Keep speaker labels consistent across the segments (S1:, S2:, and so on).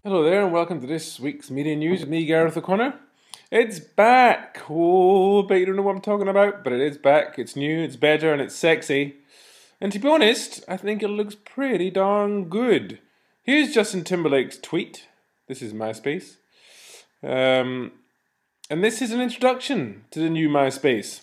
S1: Hello there and welcome to this week's media news with me, Gareth O'Connor. It's back! Oh, I bet you don't know what I'm talking about, but it is back. It's new, it's better, and it's sexy. And to be honest, I think it looks pretty darn good. Here's Justin Timberlake's tweet. This is MySpace. And this is an introduction to the new MySpace.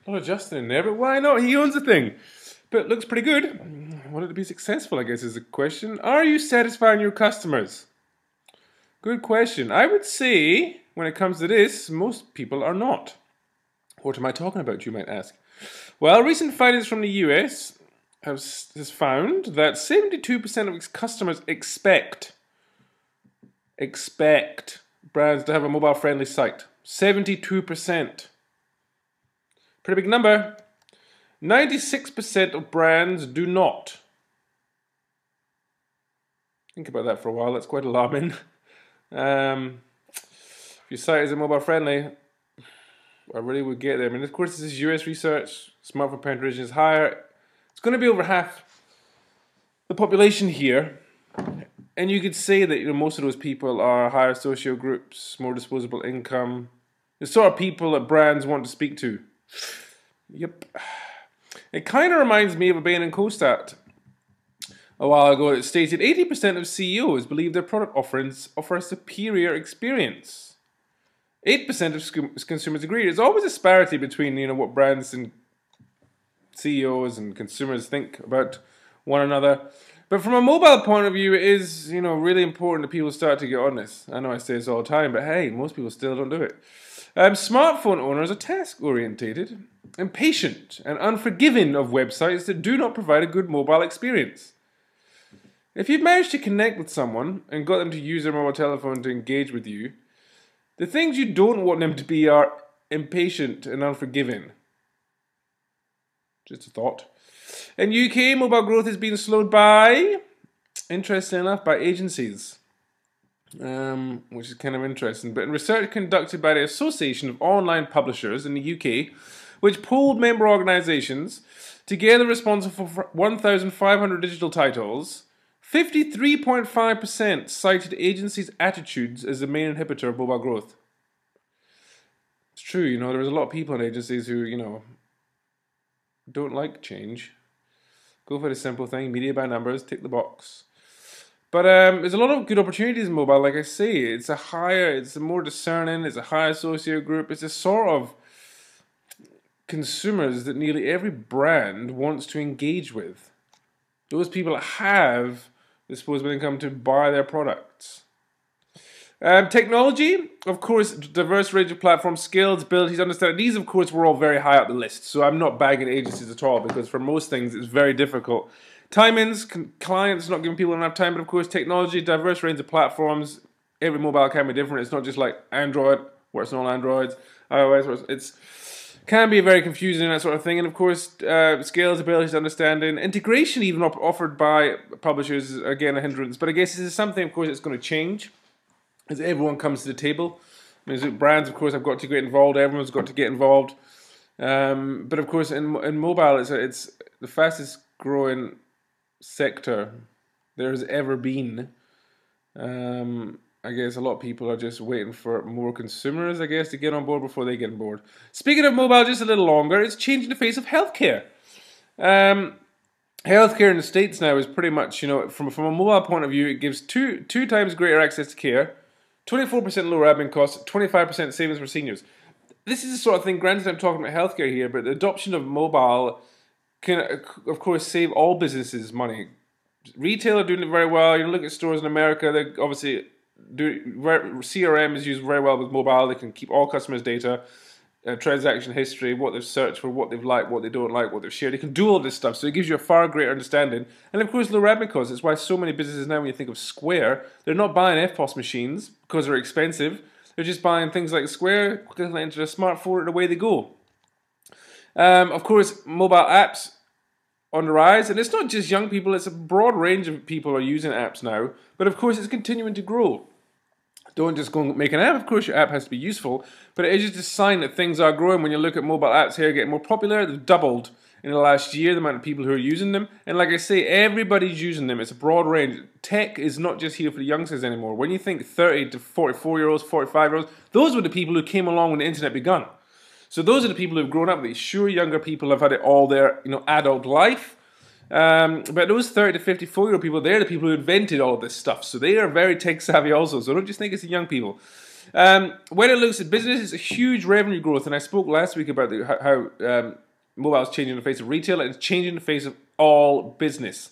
S1: Not a Justin in there, but why not? He owns the thing. But it looks pretty good. I want it to be successful, I guess, is the question. Are you satisfying your customers? Good question. I would say, when it comes to this, most people are not. What am I talking about, you might ask? Well, recent findings from the US has found that 72% of its customers expect brands to have a mobile-friendly site. 72%. Pretty big number. 96% of brands do not. Think about that for a while. That's quite alarming. If your site isn't mobile friendly, I really would get there. I mean, of course, this is US research. Smartphone penetration is higher. It's going to be over half the population here. And you could say that most of those people are higher socio groups, more disposable income. The sort of people that brands want to speak to. Yep. It kind of reminds me of a Bain & Co stat a while ago. It stated 80% of CEOs believe their product offerings offer a superior experience. 8% of consumers agree. There's always a disparity between what brands and CEOs and consumers think about one another. But from a mobile point of view, it is really important that people start to get on this. I know I say this all the time, but hey, most people still don't do it. Smartphone owners are task-orientated, impatient, and unforgiving of websites that do not provide a good mobile experience. If you've managed to connect with someone and got them to use their mobile telephone to engage with you, the things you don't want them to be are impatient and unforgiving. Just a thought. In UK, mobile growth has been slowed by, interesting enough, by agencies. Which is kind of interesting. But in research conducted by the Association of Online Publishers in the UK, which polled member organisations, together responsible for 1,500 digital titles, 53.5% cited agencies' attitudes as the main inhibitor of mobile growth. It's true, there's a lot of people in agencies who, don't like change. Go for the simple thing, media by numbers, tick the box. But there's a lot of good opportunities in mobile. Like I say, it's a more discerning, it's a higher socio group. It's a sort of consumers that nearly every brand wants to engage with. Those people that have disposable income to buy their products. Technology, of course, diverse range of platforms, skills, abilities, understanding. These, of course, were all very high up the list. So I'm not bagging agencies at all, because for most things, it's very difficult. Timings, clients not giving people enough time, but of course, technology, diverse range of platforms. Every mobile can be different. It's not just like Android, works on all Androids, iOS, it's can be very confusing and that sort of thing. And of course, skills, abilities, understanding, integration even offered by publishers is again a hindrance. But I guess this is something, of course, that's going to change as everyone comes to the table. I mean, brands, of course, have got to get involved. Everyone's got to get involved. But of course, in mobile, it's the fastest growing sector there has ever been. I guess a lot of people are just waiting for more consumers, I guess, to get on board before they get on board. Speaking of mobile, just a little longer, it's changing the face of healthcare. Healthcare in the States now is pretty much, from a mobile point of view, it gives two times greater access to care, 24% lower admin costs, 25% savings for seniors. This is the sort of thing, granted I'm talking about healthcare here, but the adoption of mobile can, of course, save all businesses money. Retail are doing it very well. Look at stores in America, they obviously CRM is used very well with mobile. They can keep all customers' data, transaction history, what they've searched for, what they've liked, what they don't like, what they've shared. They can do all this stuff, so it gives you a far greater understanding. And of course, lower admin costs. That's why so many businesses now, when you think of Square, they're not buying FPOS machines because they're expensive. They're just buying things like Square, clicking it into a smartphone, and away they go. Of course, mobile apps on the rise, and it's not just young people, it's a broad range of people are using apps now, but of course it's continuing to grow. Don't just go and make an app. Of course your app has to be useful, but it is just a sign that things are growing. When you look at mobile apps here getting more popular, they've doubled in the last year, the amount of people who are using them, and like I say, everybody's using them. It's a broad range. Tech is not just here for the youngsters anymore. When you think 30 to 44-year-olds, 45-year-olds, those were the people who came along when the internet begun. So those are the people who've grown up with it. Sure, younger people have had it all their adult life. But those 30 to 54-year-old people, they're the people who invented all of this stuff. So they are very tech savvy also. So don't just think it's the young people. When it looks at business, it's a huge revenue growth. And I spoke last week about how mobile is changing the face of retail, and it's changing the face of all business.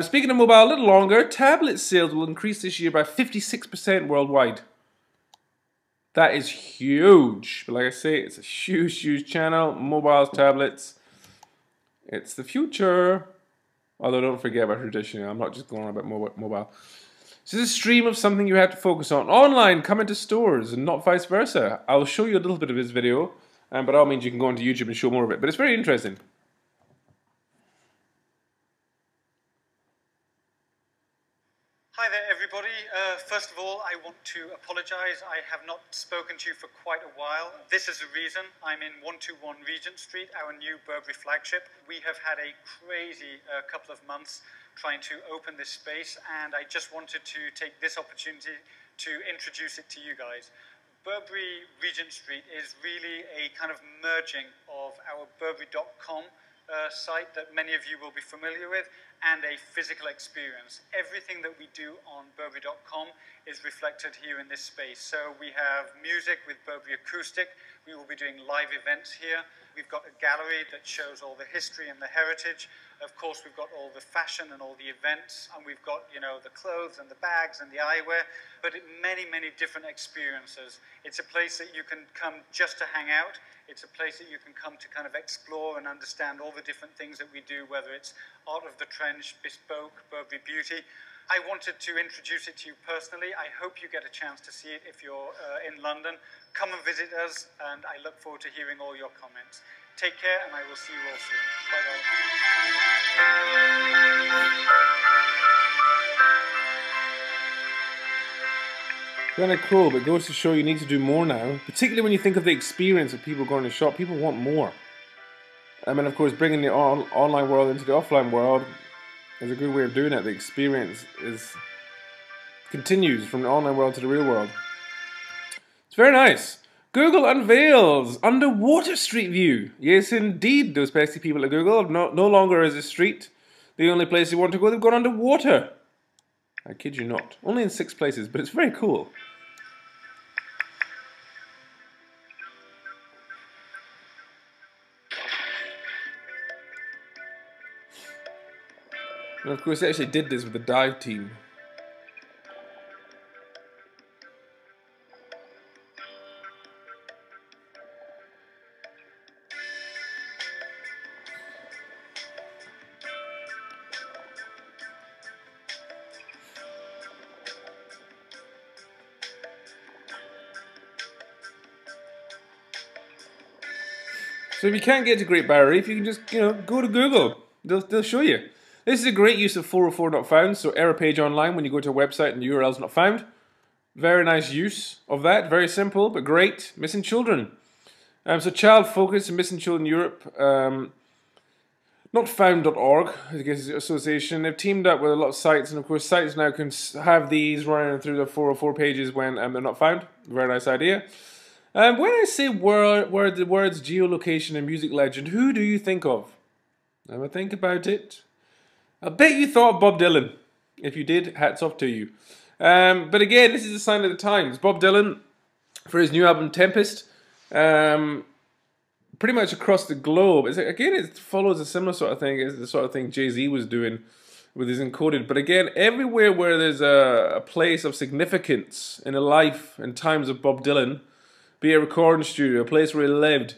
S1: Speaking of mobile, a little longer, tablet sales will increase this year by 56% worldwide. That is huge. But like I say, it's a huge, huge channel. Mobiles, tablets. It's the future. Although don't forget about tradition. I'm not just going on about mobile. This is a stream of something you have to focus on. Online, come into stores and not vice versa. I'll show you a little bit of this video. But by all means, you can go onto YouTube and show more of it. But it's very interesting.
S2: Hi there everybody. First of all, I want to apologise. I have not spoken to you for quite a while. This is the reason. I'm in 121 Regent Street, our new Burberry flagship. We have had a crazy couple of months trying to open this space, and I just wanted to take this opportunity to introduce it to you guys. Burberry Regent Street is really a kind of merging of our Burberry.com site that many of you will be familiar with, and a physical experience. Everything that we do on Burberry.com is reflected here in this space. So we have music with Burberry Acoustic. We will be doing live events here. We've got a gallery that shows all the history and the heritage. Of course, we've got all the fashion and all the events, and we've got, the clothes and the bags and the eyewear, but many, many different experiences. It's a place that you can come just to hang out. It's a place that you can come to kind of explore and understand all the different things that we do, whether it's Art of the Trench, Bespoke, Burberry Beauty. I wanted to introduce it to you personally. I hope you get a chance to see it if you're in London. Come and visit us, and I look forward to hearing all your comments. Take care, and I will see you all soon. Bye-bye.
S1: Kind of cool, but it goes to show you need to do more now. Particularly when you think of the experience of people going to shop. People want more. I mean, of course, bringing the online world into the offline world is a good way of doing it. The experience continues from the online world to the real world. It's very nice. Google unveils underwater street view. Yes, indeed, those pesky people at Google no longer is a street the only place you want to go. They've gone underwater. I kid you not. Only in 6 places, but it's very cool. And of course, they actually did this with the dive team. So if you can't get to Great Barrier Reef, you can just, go to Google. They'll show you. This is a great use of 404 not found, so error page online when you go to a website and the URL's not found. Very nice use of that, very simple, but great. Missing children. So Child Focus and Missing Children Europe, notfound.org, I guess is the association. They've teamed up with a lot of sites, and of course sites now can have these running through the 404 pages when they're not found. Very nice idea. When I say the words geolocation and music legend, who do you think of? Have a think about it. I bet you thought of Bob Dylan. If you did, hats off to you. But again, this is a sign of the times. Bob Dylan, for his new album Tempest, pretty much across the globe. Again, it follows a similar sort of thing as the sort of thing Jay-Z was doing with his Encoded. But again, everywhere where there's a place of significance in the life and times of Bob Dylan, be it a recording studio, a place where he lived,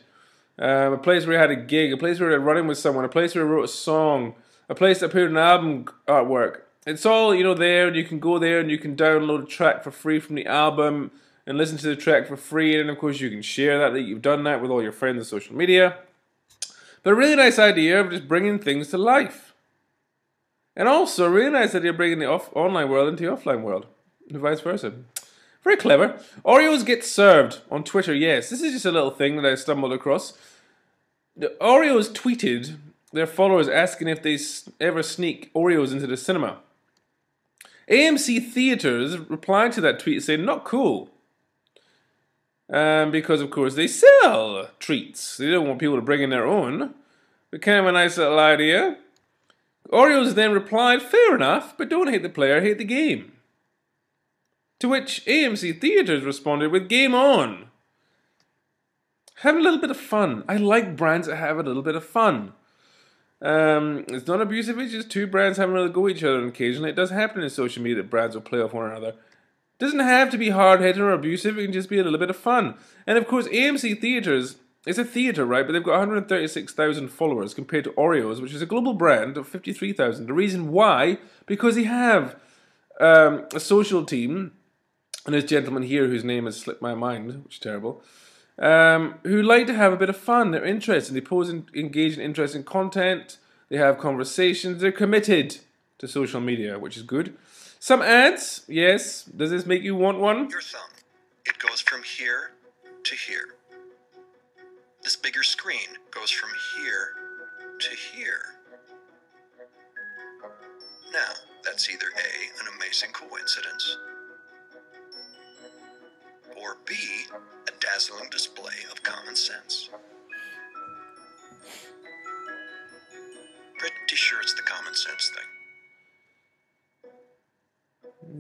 S1: a place where he had a gig, a place where he had running with someone, a place where he wrote a song, a place that put an album artwork. It's all, there, and you can go there and you can download a track for free from the album and listen to the track for free, and of course you can share that you've done that with all your friends on social media. But a really nice idea of just bringing things to life. And also a really nice idea of bringing the online world into the offline world, and vice versa. Very clever. Oreos get served on Twitter. Yes, this is just a little thing that I stumbled across. The Oreos tweeted their followers asking if they ever sneak Oreos into the cinema. AMC Theaters replied to that tweet saying, not cool. Because, of course, they sell treats. They don't want people to bring in their own. But kind of a nice little idea. Oreos then replied, fair enough, but don't hate the player, hate the game. To which AMC Theaters responded with game on. Have a little bit of fun. I like brands that have a little bit of fun. It's not abusive, it's just two brands having a little go at each other, and occasionally it does happen in social media that brands will play off one another. It doesn't have to be hard-headed or abusive, it can just be a little bit of fun. And of course, AMC Theaters is a theater, right? But they've got 136,000 followers compared to Oreos, which is a global brand of 53,000. The reason why? Because they have a social team. And this gentleman here, whose name has slipped my mind, which is terrible, who like to have a bit of fun. They're interested. They engage in interesting content. They have conversations. They're committed to social media, which is good. Some ads, yes. Does this make you want one?
S3: Your thumb. It goes from here to here. This bigger screen goes from here to here. Now, that's either A, an amazing coincidence, or B, a dazzling display of common sense. Pretty sure it's the common sense thing.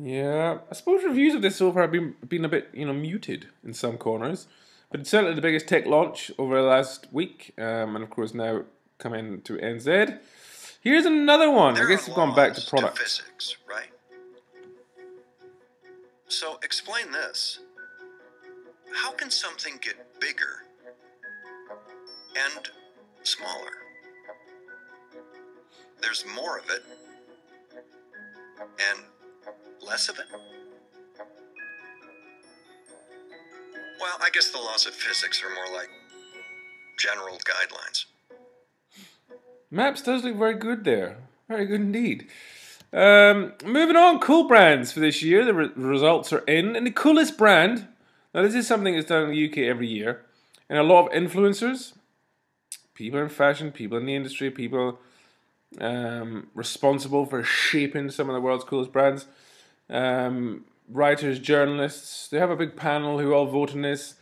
S1: Yeah, I suppose reviews of this so far have been a bit, muted in some corners. But it's certainly the biggest tech launch over the last week. And of course now coming to NZ. Here's another one. I guess we've gone back to product.
S3: Physics, right? So explain this. How can something get bigger and smaller? There's more of it and less of it. Well, I guess the laws of physics are more like general guidelines.
S1: Maps does look very good there. Very good indeed. Moving on, cool brands for this year. The results are in. And the coolest brand, now this is something that's done in the UK every year, and a lot of influencers, people in fashion, people in the industry, people responsible for shaping some of the world's coolest brands, writers, journalists, they have a big panel who all vote on this.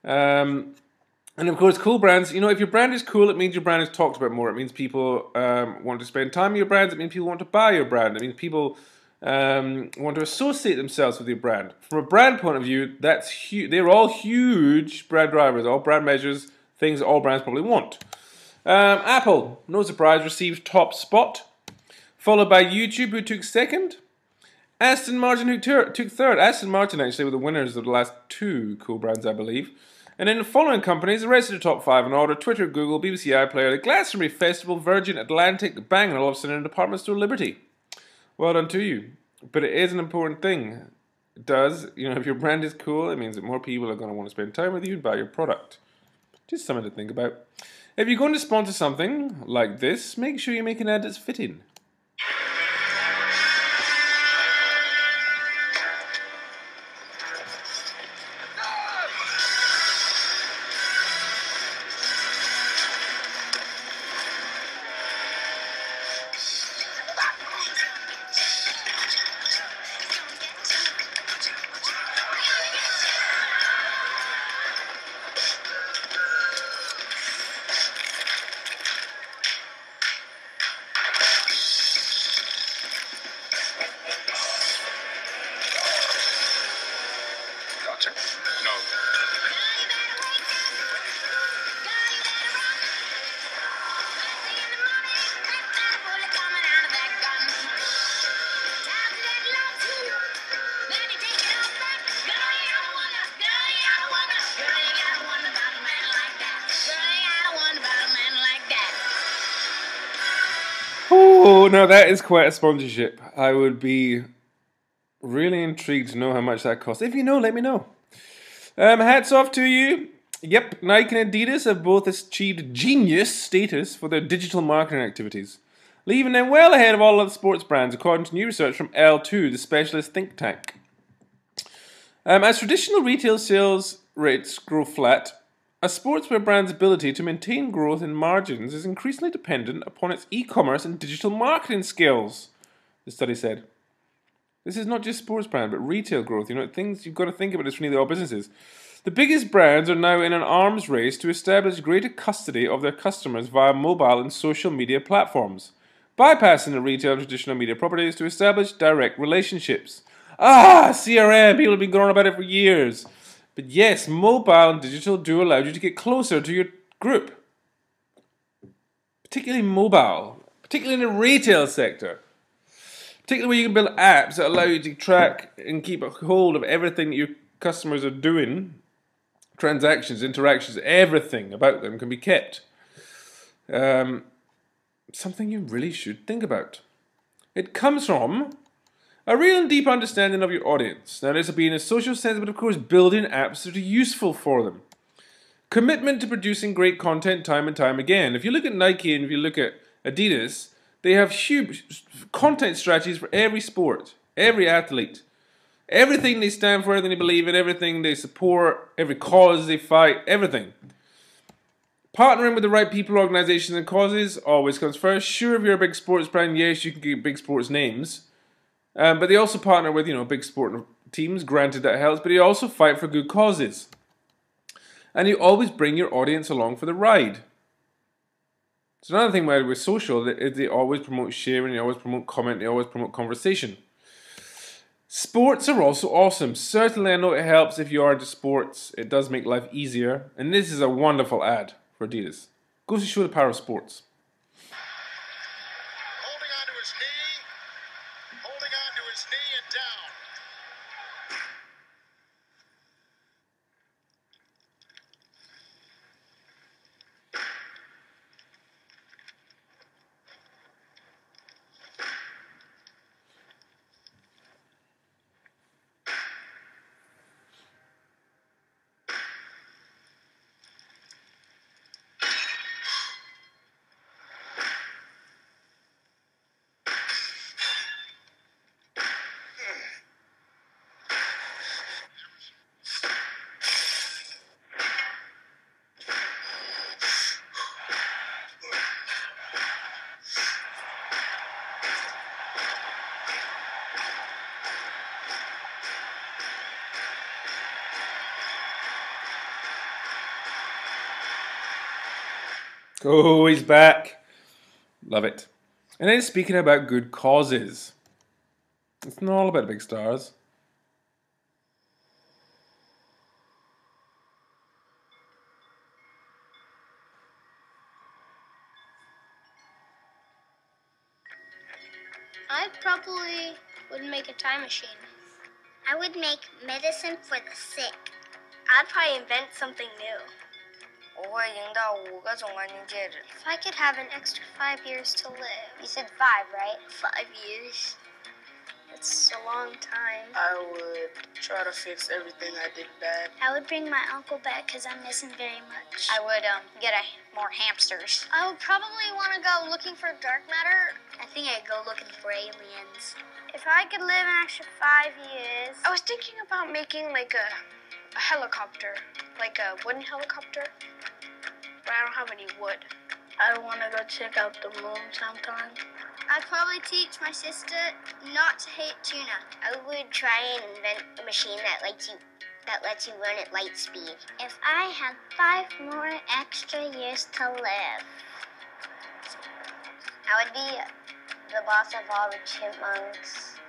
S1: And of course, cool brands, if your brand is cool, it means your brand is talked about more. It means people want to spend time with your brands. It means people want to buy your brand. It means people want to associate themselves with your brand. From a brand point of view, that's huge. They're all huge brand drivers, all brand measures, things that all brands probably want. Apple, no surprise, received top spot, followed by YouTube, who took second. Aston Martin, who took third. Aston Martin, actually, were the winners of the last two cool brands, I believe. And then the following companies, the rest of the top five in order: Twitter, Google, BBC iPlayer, the Glastonbury Festival, Virgin Atlantic, Bang & Olufsen, and Department Store Liberty. Well done to you. But it is an important thing. It does, if your brand is cool, it means that more people are going to want to spend time with you and buy your product. Just something to think about. If you're going to sponsor something like this, make sure you make an ad that's fitting.
S4: No.
S1: Oh, now that is quite a sponsorship. I would be really intrigued to know how much that costs. If you know, let me know. Hats off to you. Yep, Nike and Adidas have both achieved genius status for their digital marketing activities, leaving them well ahead of all other sports brands, according to new research from L2, the specialist think tank. As traditional retail sales rates grow flat, a sportswear brand's ability to maintain growth in margins is increasingly dependent upon its e-commerce and digital marketing skills, the study said. This is not just sports brand, but retail growth. Things you've got to think about this for nearly all businesses. The biggest brands are now in an arms race to establish greater custody of their customers via mobile and social media platforms, bypassing the retail and traditional media properties to establish direct relationships. CRM, people have been going on about it for years. But yes, mobile and digital do allow you to get closer to your group. Particularly mobile, particularly in the retail sector. Particularly where you can build apps that allow you to track and keep a hold of everything that your customers are doing. Transactions, interactions, everything about them can be kept. Something you really should think about. It comes from a real and deep understanding of your audience. Now, this will be in a social sense, but of course, building apps that are useful for them. Commitment to producing great content time and time again. If you look at Nike and if you look at Adidas, they have huge content strategies for every sport, every athlete. Everything they stand for, everything they believe in, everything they support, every cause they fight, everything. Partnering with the right people, organizations, and causes always comes first. Sure, if you're a big sports brand, yes, you can get big sports names. But they also partner with, big sport teams. Granted, that helps. But they also fight for good causes. And you always bring your audience along for the ride. It's another thing with social, that they always promote sharing, they always promote comment, they always promote conversation. Sports are also awesome. Certainly, I know it helps if you are into sports. It does make life easier. And this is a wonderful ad for Adidas. Goes to show the power of sports.
S4: Holding on to his knee. Holding on to his knee and down.
S1: Oh, he's back. Love it. And then speaking about good causes. It's not all about big stars.
S5: I probably would make a time machine.
S6: I would make medicine for the sick.
S5: I'd probably invent something new.
S7: 我会赢到5个总冠军戒指。
S5: If I could have an extra 5 years to live.
S6: You said 5, right?
S5: 5 years. It's a long time.
S7: I would try to fix everything I did bad.
S5: I would bring my uncle back because I miss him very much.
S6: I would get more hamsters.
S5: I would probably want to go looking for dark matter.
S6: I think I'd go looking for aliens.
S5: If I could live an extra 5 years.
S7: I was thinking about making like a helicopter, like a wooden helicopter, but I don't have any wood.
S5: I want to go check out the moon sometime. I'd probably teach my sister not to hate tuna.
S6: I would try and invent a machine that lets you run at light speed.
S5: If I had 5 more extra years to live.
S6: I would be the boss of all the chipmunks.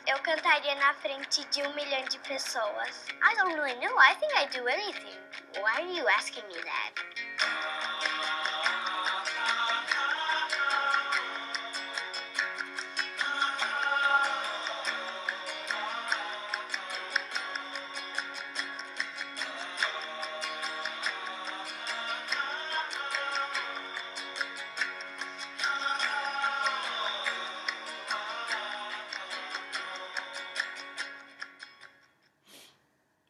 S5: Eu cantaria na frente de 1 milhão de pessoas. I don't really know. I think I'd do anything.
S6: Why are you asking me that?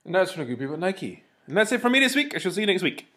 S1: And that's from a good people at Nike. And that's it for me this week. I shall see you next week.